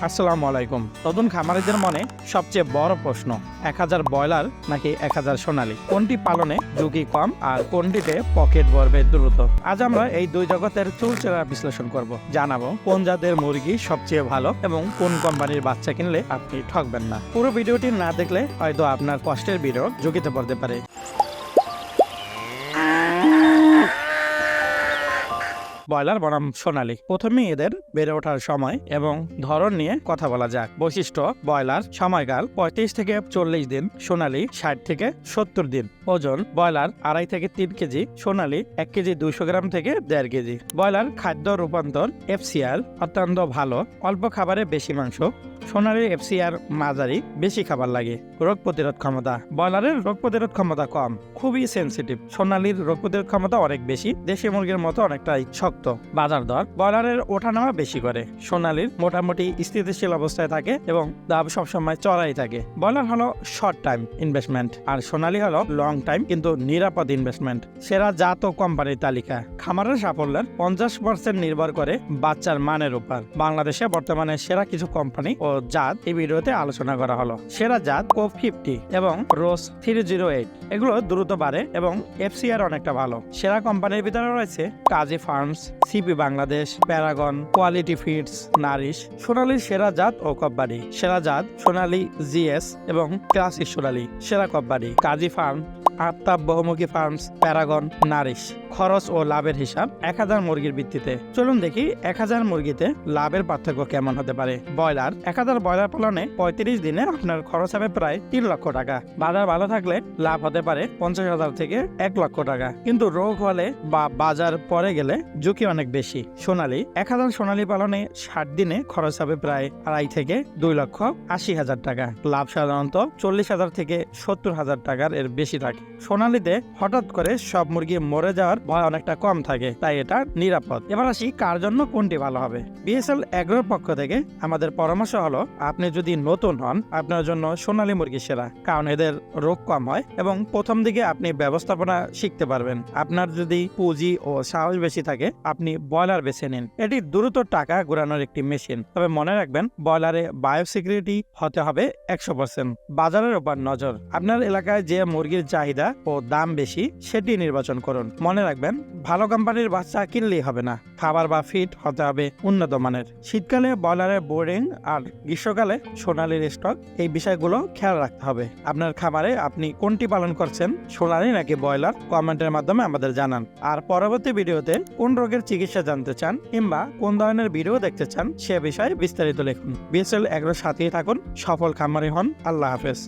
আসসালামু আলাইকুম। নতুন খামারিদের মনে সবচেয়ে বড় প্রশ্ন 1000 ব্রয়লার নাকি 1000 সোনালী, কোনটি পালনে ঝুঁকি কম আর কোনটিতে পকেট ভরবে দ্রুত। আজ আমরা এই দুই জগতের চুলচেরা বিশ্লেষণ করব, জানাবো কোন জাতের মুরগি সবচেয়ে ভালো এবং কোন কোম্পানির বাচ্চা কিনলে আপনি ঠকবেন না। পুরো ভিডিওটি না দেখলে হয়তো আপনার কষ্টের ভিডিও ঝুঁকিতে পড়তে পারে। ব্রয়লার বনাম সোনালী, প্রথমে এদের বেড়ে ওঠার সময় এবং ধরন নিয়ে কথা বলা যাক। বৈশিষ্ট্য: ব্রয়লার সময়কাল 35 থেকে 40 দিন, সোনালী 60 থেকে 70 দিন। ওজন: ব্রয়লার 2.5 থেকে 3 কেজি, সোনালী 1 কেজি 200 গ্রাম থেকে 1.5 কেজি। ব্রয়লার খাদ্য রূপান্তর FCR অত্যন্ত ভালো, অল্প খাবারে বেশি মাংস। সোনালীর FCR মাঝারি, বেশি খাবার লাগে। রোগ প্রতিরোধ ক্ষমতা: ব্রয়লারের রোগ প্রতিরোধ ক্ষমতা কম, খুবই সেন্সিটিভ। সোনালীর রোগ প্রতিরোধ ক্ষমতা অনেক বেশি, দেশি মুরগির মতো অনেকটাই শক্ত। বাজার দর: ব্রয়লারের ওঠানামা বেশি করে, সোনালীর মোটামুটি স্থিতিশীল অবস্থায় থাকে এবং দাম সবসময় চড়াই থাকে। ব্রয়লার হলো শর্ট টাইম ইনভেস্টমেন্ট আর সোনালী হলো লং টাইম কিন্তু নিরাপদ ইনভেস্টমেন্ট। সেরা জাত ও কোম্পানির তালিকা: খামারের সাফল্যের 50% নির্ভর করে বাচ্চার মানের উপর। বাংলাদেশে বর্তমানে সেরা কিছু কোম্পানি ও জাত এই ভিডিওতে আলোচনা করা হলো। সেরা জাত কোপ 50 এবং রোজ 308, এগুলো দ্রুত বাড়ে এবং FCR অনেকটা ভালো। সেরা কোম্পানির ভিতরে রয়েছে Kazi farms, CP Bangladesh, Paragon, quality feeds, Nourish. সোনালীর সেরা জাত ও কোম্পানি: সেরা জাত সোনালী GS এবং ক্লাসিক সোনালী। সেরা কোম্পানি: কাজী ফার্ম, আফতাব বহুমুখী ফার্মস, প্যারাগন, নারিশ। খরচ ও লাভের হিসাব 1000 মুরগির ভিত্তিতে। চলুন দেখি 1000 মুরগিতে লাভের পার্থক্য কেমন হতে পারে। ব্রয়লার: 1000 ব্রয়লার পালনে 35 দিনে আপনার খরচ হবে প্রায় 3 লক্ষ টাকা। বাজার ভালো থাকলে লাভ হতে পারে 50,000 থেকে 1 লক্ষ টাকা, কিন্তু রোগ হলে বা বাজার পরে গেলে ঝুঁকি অনেক বেশি। সোনালী: 1000 সোনালী পালনে 60 দিনে খরচ হবে প্রায় 2.5 থেকে 2,80,000 টাকা। লাভ সাধারণত 40,000 থেকে 70,000 টাকার এর বেশি থাকে। সোনালীতে হঠাৎ করে সব মুরগি মরে যাওয়ার ভয় অনেকটা কম থাকে, তাই এটা নিরাপদ। এবার আসি কার জন্য কোনটি ভালো হবে। BSL এগ্রোর পক্ষ থেকে আমাদের পরামর্শ হলো, আপনি যদি নতুন হন আপনার জন্য সোনালী মুরগি সেরা, কারণ এদের রোগ কম হয় এবং প্রথম দিকে আপনি ব্যবস্থাপনা শিখতে পারবেন। আপনার যদি পুঁজি ও সাহস বেশি থাকে আপনি ব্রয়লার বেছে নিন, এটি দ্রুত টাকা ঘোরানোর একটি মেশিন। তবে মনে রাখবেন, ব্রয়লারে বায়োসিকিউরিটি হতে হবে 100%। বাজারের উপর নজর: আপনার এলাকায় যে মুরগির চাহিদা ও দাম বেশি সেটি নির্বাচন করুন। মনে রাখবেন, ভালো কোম্পানির বাচ্চা কিনলেই হবে না, খাবার বা ফিড হতে হবে উন্নত মানের। শীতকালে ব্রয়লারের বোর্ডিং আর গ্রীষ্মকালে সোনালীর স্টক, এই বিষয়গুলো খেয়াল রাখতে হবে। আপনার খামারে আপনি কোনটি পালন করছেন, সোনালী নাকি ব্রয়লার? কমেন্টের মাধ্যমে আমাদের জানান। আর পরবর্তী ভিডিওতে কোন রোগের চিকিৎসা জানতে চান কিংবা কোন ধরনের ভিডিও দেখতে চান সে বিষয়ে বিস্তারিত লিখুন। BSL এগ্রোর সাথেই থাকুন, সফল খামারি হন। আল্লাহ হাফেজ।